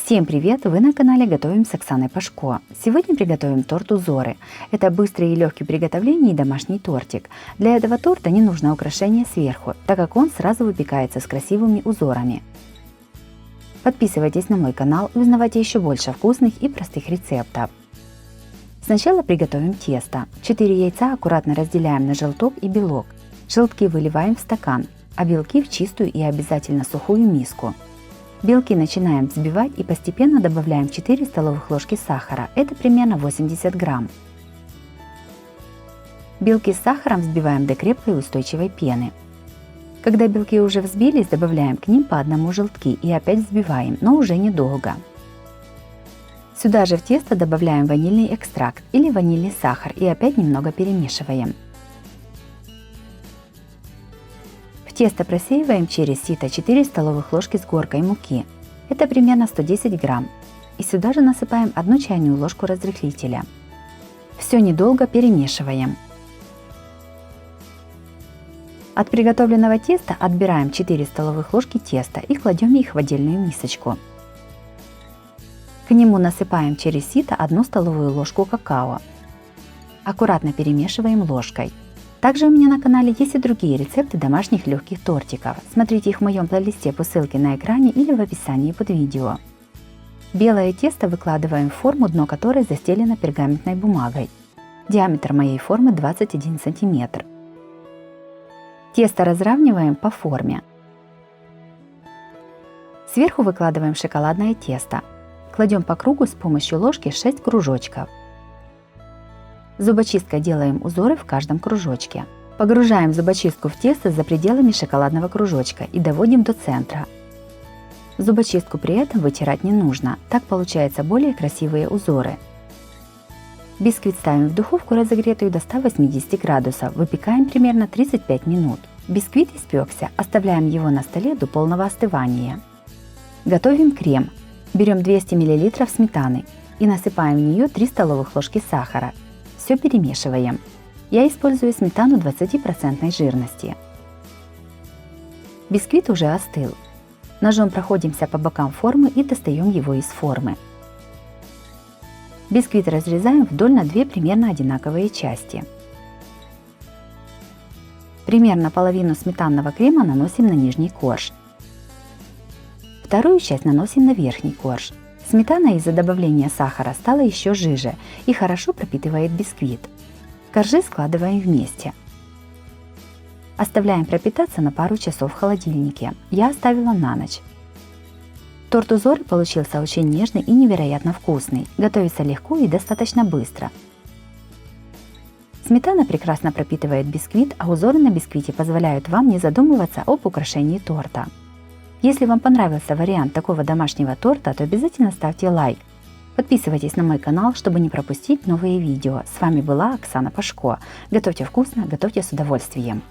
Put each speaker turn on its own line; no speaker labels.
Всем привет! Вы на канале Готовим с Оксаной Пашко. Сегодня приготовим торт узоры. Это быстрый и легкий в приготовлении домашний тортик. Для этого торта не нужно украшение сверху, так как он сразу выпекается с красивыми узорами. Подписывайтесь на мой канал и узнавайте еще больше вкусных и простых рецептов. Сначала приготовим тесто. 4 яйца аккуратно разделяем на желток и белок. Желтки выливаем в стакан, а белки в чистую и обязательно сухую миску. Белки начинаем взбивать и постепенно добавляем 4 столовых ложки сахара, это примерно 80 грамм. Белки с сахаром взбиваем до крепкой устойчивой пены. Когда белки уже взбились, добавляем к ним по одному желтки и опять взбиваем, но уже недолго. Сюда же в тесто добавляем ванильный экстракт или ванильный сахар и опять немного перемешиваем. В тесто просеиваем через сито 4 столовых ложки с горкой муки, это примерно 110 грамм, и сюда же насыпаем 1 чайную ложку разрыхлителя. Все недолго перемешиваем. От приготовленного теста отбираем 4 столовых ложки теста и кладем их в отдельную мисочку. К нему насыпаем через сито 1 столовую ложку какао. Аккуратно перемешиваем ложкой. Также у меня на канале есть и другие рецепты домашних легких тортиков. Смотрите их в моем плейлисте по ссылке на экране или в описании под видео. Белое тесто выкладываем в форму, дно которой застелено пергаментной бумагой. Диаметр моей формы 21 см. Тесто разравниваем по форме. Сверху выкладываем шоколадное тесто. Кладем по кругу с помощью ложки 6 кружочков. Зубочисткой делаем узоры в каждом кружочке. Погружаем зубочистку в тесто за пределами шоколадного кружочка и доводим до центра. Зубочистку при этом вытирать не нужно, так получаются более красивые узоры. Бисквит ставим в духовку, разогретую до 180 градусов, выпекаем примерно 35 минут. Бисквит испекся, оставляем его на столе до полного остывания. Готовим крем. Берем 200 мл сметаны и насыпаем в нее 3 столовых ложки сахара. Все перемешиваем. Я использую сметану 20% жирности. Бисквит уже остыл. Ножом проходимся по бокам формы и достаем его из формы. Бисквит разрезаем вдоль на 2 примерно одинаковые части. Примерно половину сметанного крема наносим на нижний корж. Вторую часть наносим на верхний корж. Сметана из-за добавления сахара стала еще жиже и хорошо пропитывает бисквит. Коржи складываем вместе. Оставляем пропитаться на пару часов в холодильнике. Я оставила на ночь. Торт узоры получился очень нежный и невероятно вкусный. Готовится легко и достаточно быстро. Сметана прекрасно пропитывает бисквит, а узоры на бисквите позволяют вам не задумываться об украшении торта. Если вам понравился вариант такого домашнего торта, то обязательно ставьте лайк. Подписывайтесь на мой канал, чтобы не пропустить новые видео. С вами была Оксана Пашко. Готовьте вкусно, готовьте с удовольствием.